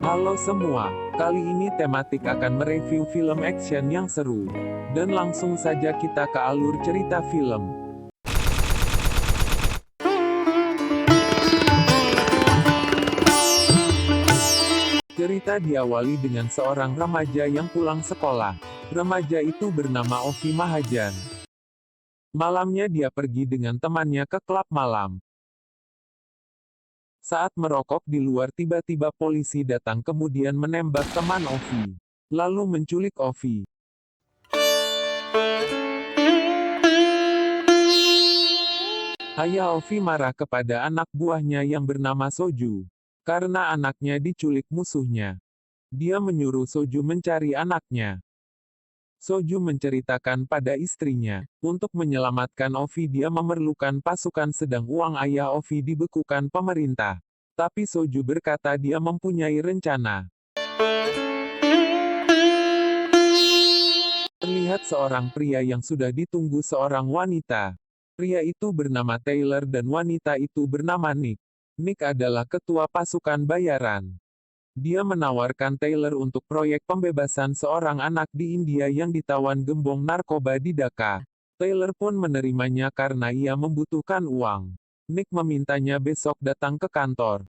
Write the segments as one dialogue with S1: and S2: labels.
S1: Halo semua, kali ini tematik akan mereview film action yang seru. Dan langsung saja kita ke alur cerita film. Cerita diawali dengan seorang remaja yang pulang sekolah. Remaja itu bernama Ovi Mahajan. Malamnya dia pergi dengan temannya ke klub malam. Saat merokok di luar tiba-tiba polisi datang kemudian menembak teman Ovi. Lalu menculik Ovi. Ayah Ovi marah kepada anak buahnya yang bernama Soju. Karena anaknya diculik musuhnya. Dia menyuruh Soju mencari anaknya. Soju menceritakan pada istrinya, untuk menyelamatkan Ovi dia memerlukan pasukan sedang uang ayah Ovi dibekukan pemerintah. Tapi Soju berkata dia mempunyai rencana. Terlihat seorang pria yang sudah ditunggu seorang wanita. Pria itu bernama Taylor dan wanita itu bernama Nick. Nick adalah ketua pasukan bayaran. Dia menawarkan Taylor untuk proyek pembebasan seorang anak di India yang ditawan gembong narkoba di Dhaka. Taylor pun menerimanya karena ia membutuhkan uang. Nick memintanya besok datang ke kantor.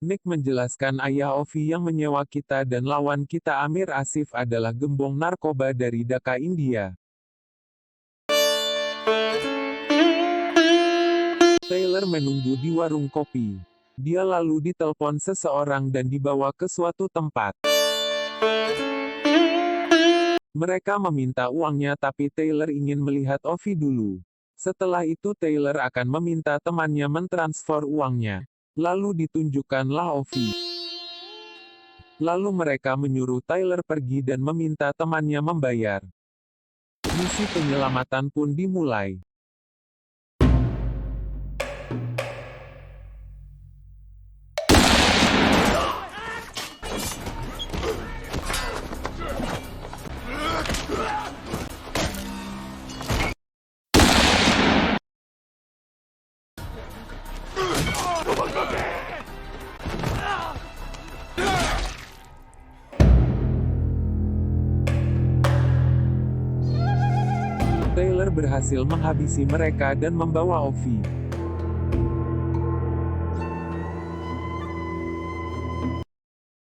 S1: Nick menjelaskan ayah Ovi yang menyewa kita dan lawan kita Amir Asif adalah gembong narkoba dari Dhaka, India. Taylor menunggu di warung kopi. Dia lalu ditelepon seseorang dan dibawa ke suatu tempat. Mereka meminta uangnya tapi Taylor ingin melihat Ovi dulu. Setelah itu Taylor akan meminta temannya mentransfer uangnya. Lalu ditunjukkanlah Ovi. Lalu mereka menyuruh Taylor pergi dan meminta temannya membayar. Misi penyelamatan pun dimulai. Taylor berhasil menghabisi mereka dan membawa Ovi.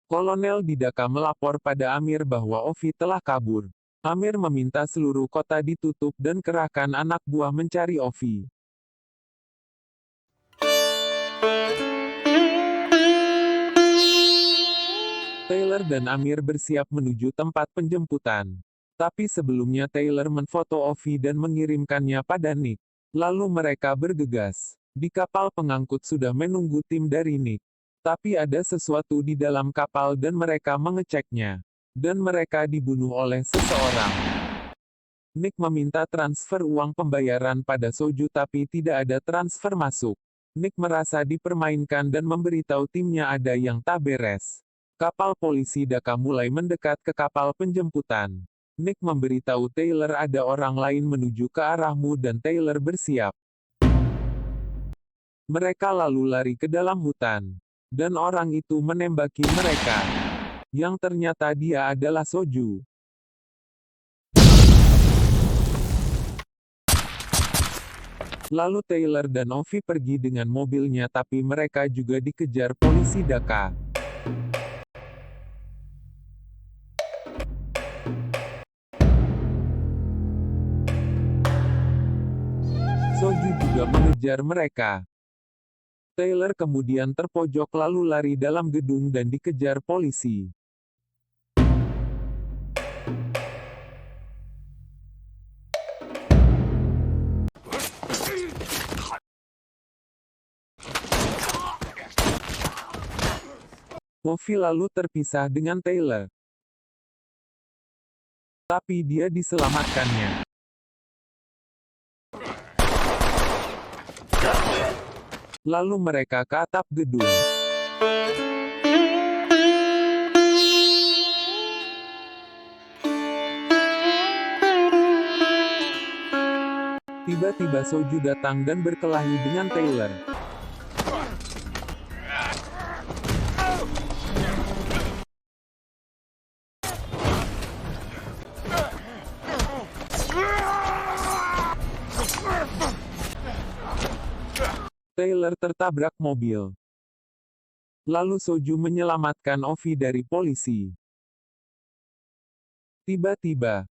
S1: Kolonel di Dhaka melapor pada Amir bahwa Ovi telah kabur. Amir meminta seluruh kota ditutup dan kerahkan anak buah mencari Ovi. Taylor dan Amir bersiap menuju tempat penjemputan. Tapi sebelumnya Taylor menfoto Ovi dan mengirimkannya pada Nick. Lalu mereka bergegas. Di kapal pengangkut sudah menunggu tim dari Nick. Tapi ada sesuatu di dalam kapal dan mereka mengeceknya. Dan mereka dibunuh oleh seseorang. Nick meminta transfer uang pembayaran pada Soju tapi tidak ada transfer masuk. Nick merasa dipermainkan dan memberitahu timnya ada yang tak beres. Kapal polisi Dhaka mulai mendekat ke kapal penjemputan. Nick memberitahu Taylor ada orang lain menuju ke arahmu dan Taylor bersiap. Mereka lalu lari ke dalam hutan. Dan orang itu menembaki mereka. Yang ternyata dia adalah Soju. Lalu Taylor dan Ovi pergi dengan mobilnya tapi mereka juga dikejar polisi Dhaka. Soju juga mengejar mereka. Taylor kemudian terpojok lalu lari dalam gedung dan dikejar polisi. Ovi lalu terpisah dengan Taylor. Tapi dia diselamatkannya. Lalu mereka ke atap gedung. Tiba-tiba Soju datang dan berkelahi dengan Taylor. Taylor tertabrak mobil. Lalu Soju menyelamatkan Ovi dari polisi. Tiba-tiba,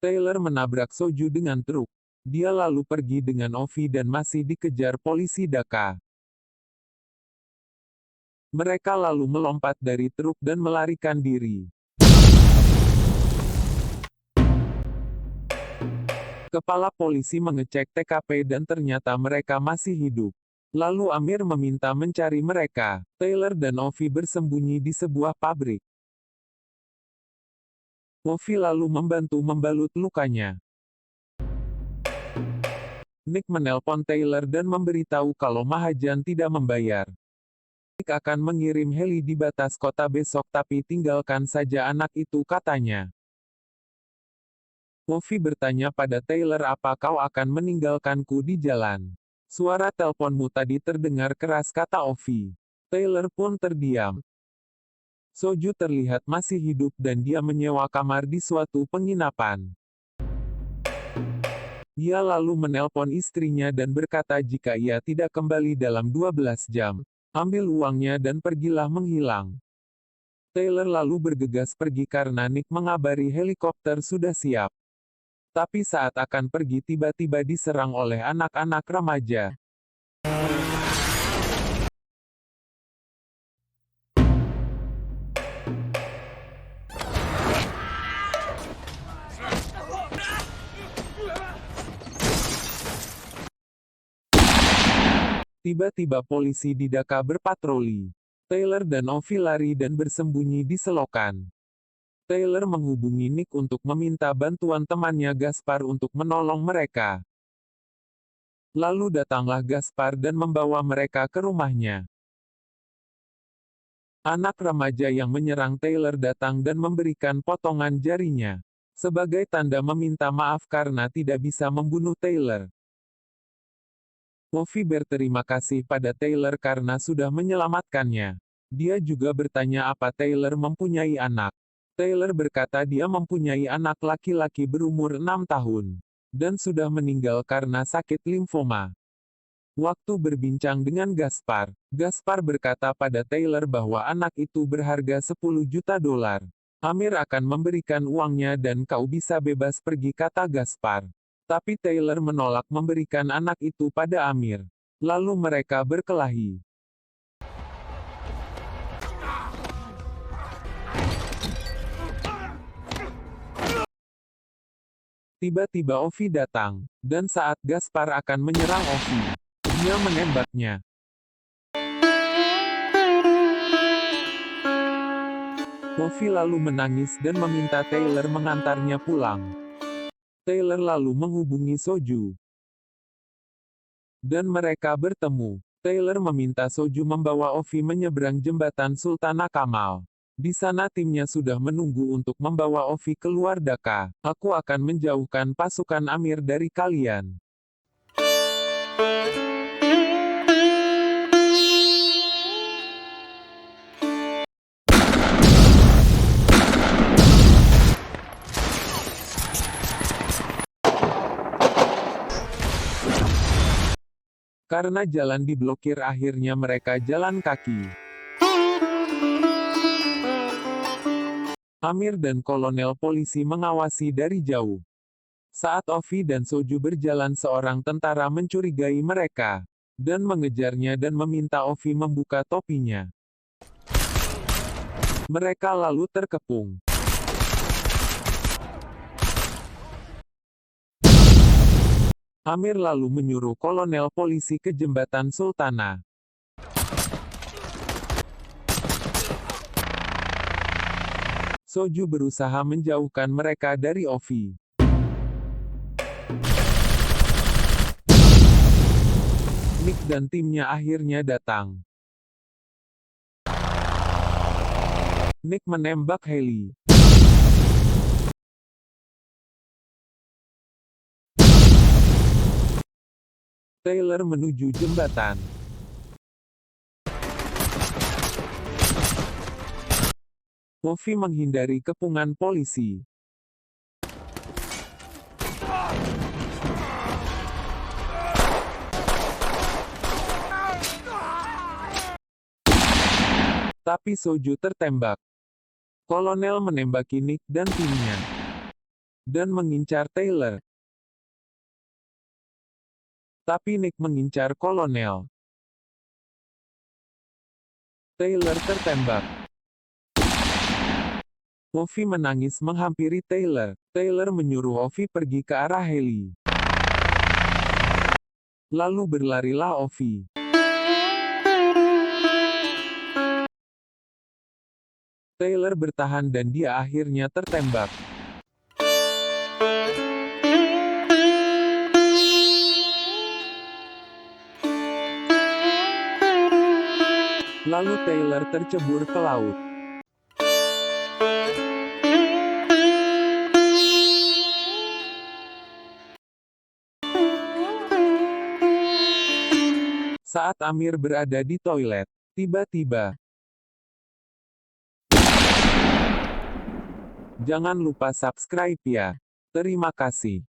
S1: Taylor menabrak Soju dengan truk. Dia lalu pergi dengan Ovi dan masih dikejar polisi Dhaka. Mereka lalu melompat dari truk dan melarikan diri. Kepala polisi mengecek TKP dan ternyata mereka masih hidup. Lalu Amir meminta mencari mereka. Taylor dan Ovi bersembunyi di sebuah pabrik. Ovi lalu membantu membalut lukanya. Nick menelpon Taylor dan memberitahu kalau Mahajan tidak membayar. Nick akan mengirim heli di batas kota besok tapi tinggalkan saja anak itu katanya. Ovi bertanya pada Taylor apa kau akan meninggalkanku di jalan. Suara teleponmu tadi terdengar keras kata Ovi. Taylor pun terdiam. Soju terlihat masih hidup dan dia menyewa kamar di suatu penginapan. Ia lalu menelpon istrinya dan berkata jika ia tidak kembali dalam 12 jam, ambil uangnya dan pergilah menghilang. Taylor lalu bergegas pergi karena Nick mengabari helikopter sudah siap. Tapi saat akan pergi tiba-tiba diserang oleh anak-anak remaja. Tiba-tiba polisi di Dhaka berpatroli. Taylor dan Ovi lari dan bersembunyi di selokan. Taylor menghubungi Nick untuk meminta bantuan temannya Gaspar untuk menolong mereka. Lalu datanglah Gaspar dan membawa mereka ke rumahnya. Anak remaja yang menyerang Taylor datang dan memberikan potongan jarinya. Sebagai tanda meminta maaf karena tidak bisa membunuh Taylor. Ovi berterima kasih pada Taylor karena sudah menyelamatkannya. Dia juga bertanya apa Taylor mempunyai anak. Taylor berkata dia mempunyai anak laki-laki berumur 6 tahun. Dan sudah meninggal karena sakit limfoma. Waktu berbincang dengan Gaspar, Gaspar berkata pada Taylor bahwa anak itu berharga 10 juta dolar. Amir akan memberikan uangnya dan kau bisa bebas pergi kata Gaspar. Tapi Taylor menolak memberikan anak itu pada Amir. Lalu mereka berkelahi. Tiba-tiba Ovi datang, dan saat Gaspar akan menyerang Ovi, dia menembaknya. Ovi lalu menangis dan meminta Taylor mengantarnya pulang. Taylor lalu menghubungi Soju. Dan mereka bertemu. Taylor meminta Soju membawa Ovi menyeberang jembatan Sultana Kamal. Di sana timnya sudah menunggu untuk membawa Ovi keluar Dhaka. Aku akan menjauhkan pasukan Amir dari kalian. Karena jalan diblokir akhirnya mereka jalan kaki. Amir dan kolonel polisi mengawasi dari jauh. Saat Ovi dan Soju berjalan seorang tentara mencurigai mereka. Dan mengejarnya dan meminta Ovi membuka topinya. Mereka lalu terkepung. Amir lalu menyuruh kolonel polisi ke jembatan Sultana. Soju berusaha menjauhkan mereka dari Ovi. Nick dan timnya akhirnya datang. Nick menembak heli. Taylor menuju jembatan. Ovi menghindari kepungan polisi. Tapi Soju tertembak. Kolonel menembaki Nick dan timnya. Dan mengincar Taylor. Tapi Nick mengincar Kolonel. Taylor tertembak. Ovi menangis menghampiri Taylor. Taylor menyuruh Ovi pergi ke arah heli. Lalu berlarilah Ovi. Taylor bertahan dan dia akhirnya tertembak. Lalu Taylor tercebur ke laut. Saat Amir berada di toilet, tiba-tiba, jangan lupa subscribe ya. Terima kasih.